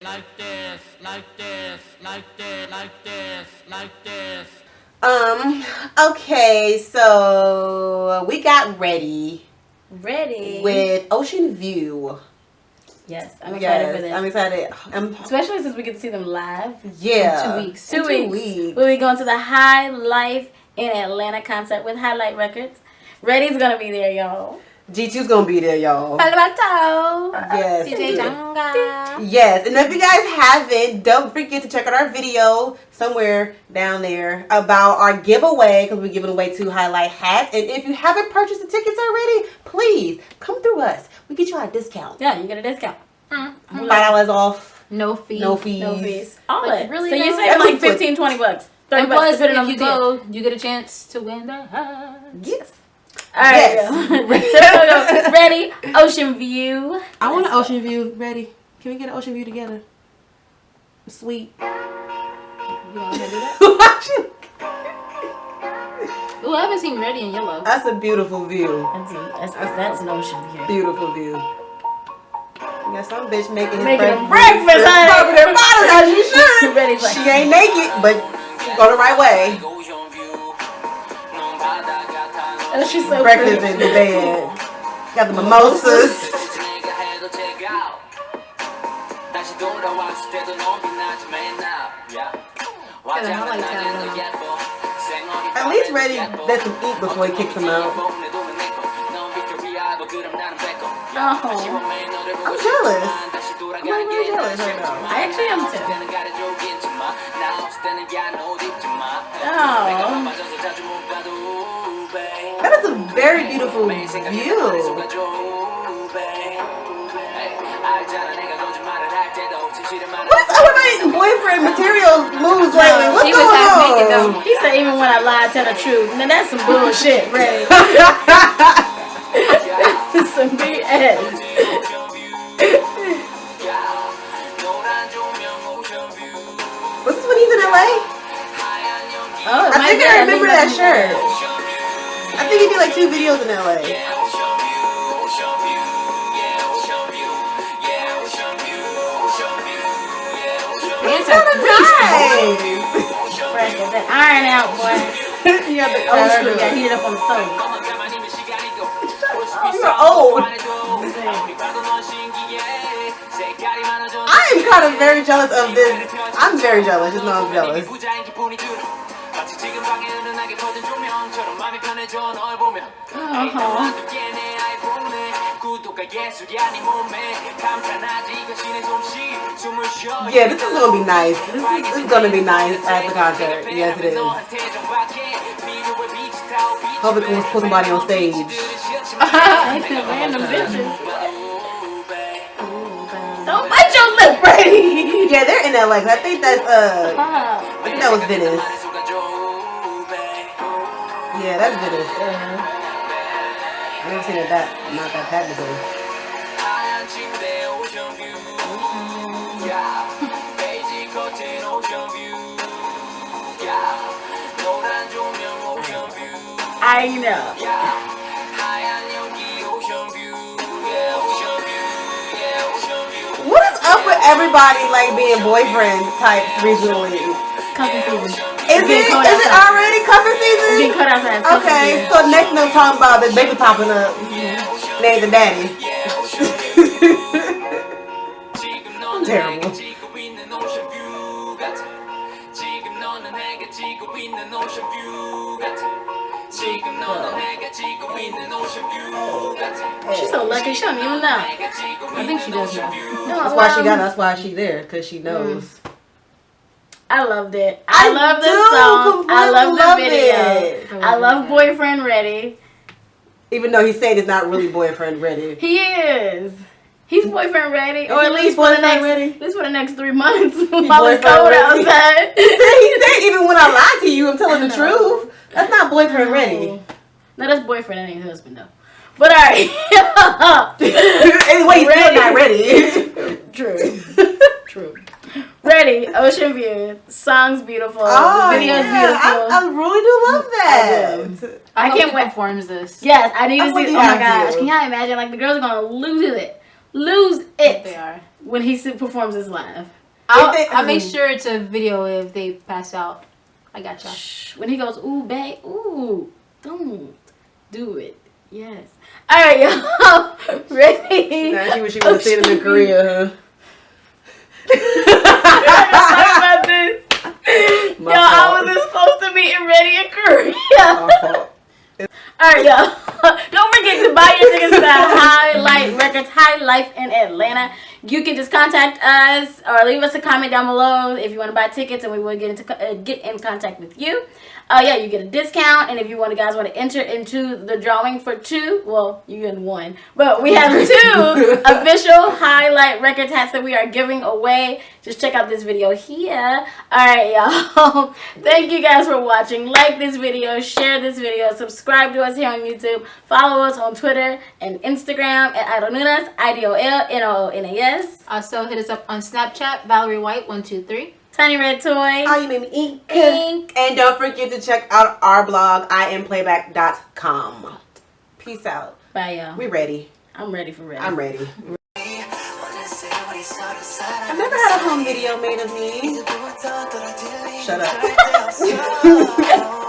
Like this, like this, like this, like this, like this. Okay, so we got Reddy with Ocean View. Yes, I'm excited for this. I'm excited. Especially since we get to see them live. Yeah. In 2 weeks. 2 weeks. We'll be going to the Hi-Lite in Atlanta concert with Hi-Lite Records. Reddy's going to be there, y'all. G2's gonna be there, y'all. Yes. Yes. And if you guys haven't, don't forget to check out our video somewhere down there about our giveaway, because we're giving away 2 Hi-Lite hats. And if you haven't purchased the tickets already, please come through us. We get you our discount. Yeah, you get a discount. $5 off. No fees. No fees. All like, it. really so you though? save like 15, 20 bucks. 30 and bucks. plus, Depending on if you go, you get a chance to win the hat. Yes. All right. Yes. So we're gonna go. Reddy, Ocean View. I want an Ocean View. Reddy. Can we get an Ocean View together? Sweet. You want to do that? Ooh, I haven't seen Reddy in yellow. That's a beautiful view. That's an ocean view. Beautiful view. You got some bitch making breakfast. Popping their bottles as you should. Reddy's like, she ain't naked, but she's going the right way. Oh, she's so breakfast pretty. in the bed. Got the mimosas. At least Reddy lets him eat before he kicks him out. Oh. I'm jealous. I'm really jealous right now. I actually am too. Oh. That is a very beautiful view. What's up with my boyfriend material moves lately? What's going on? He said even when I lie, I tell the truth. Now that's some bullshit, Reddy. Some BS. Was this when he's in LA? Oh, I think I remember that shirt. I think he did like 2 videos in LA. It's kind of nice. Fresh, get that iron out, boy. You got the old school got heated up on the stove. You're old. I am kind of very jealous of this. I'm very jealous. Just know I'm jealous. Yeah, this is gonna be nice. This is gonna be nice at the concert. Yes, it is. Hope we can put somebody on stage. Random bitches. Don't bite your lip, Reddy. Yeah, they're in LA. I think that's I think that was Venice. Yeah, that's Venice. I've never seen it not that before. I know. What is up with everybody like being boyfriend types recently? Cuffing season. Is it already cuffing season? Being cut outside. Okay, so next thing I'm talking about the baby popping up. Named the daddy. I'm terrible. She's so lucky she don't even know. I think she does now. That's why she there, because she knows. I loved it. I love the song. I love the video. I love boyfriend Reddy. Even though he's saying it's not really boyfriend Reddy. He is. He's boyfriend Reddy, or at least for the next 3 months while it's cold outside. He said even when I lie to you, I'm telling the truth. That's not boyfriend Reddy. No, that's boyfriend and husband though. But alright. Anyway, he's still not ready. True. Reddy, Ocean View. Song's beautiful. Oh, the video's beautiful. I really do love that. I can't wait. Performs this. Yes, I need to see. Oh my gosh, to. can y'all imagine? Like the girls are gonna lose it. Lose it. They are. when he performs his live. I'll make sure it's a video if they pass out. I got y'all. When he goes, ooh, babe, ooh, don't do it. Yes. All right, y'all. Ready? Now she wish she would have seen him in Korea, about this. huh? Yo, I wasn't supposed to be ready in Korea. Alright, y'all. Don't forget to buy your tickets to Hi-Lite Records, High Life in Atlanta. You can just contact us or leave us a comment down below if you want to buy tickets, and we will get in contact with you. Yeah, you get a discount, and if you guys want to enter into the drawing for 2, well, you get 1. But we have 2 official Hi-Lite Records hats that we are giving away. Just check out this video here. Alright, y'all. Thank you guys for watching. Like this video, share this video, subscribe to us here on YouTube, follow us on Twitter and Instagram at Idolnunas, IDOLNOONAS. Also, hit us up on Snapchat, Valerie White 123. Tiny Red Toy. Oh, you made me ink. And don't forget to check out our blog, IamPlayback.com. Peace out. Bye, y'all. We ready. I'm ready for Reddy. I'm ready. I've never had a home video made of me. Shut up.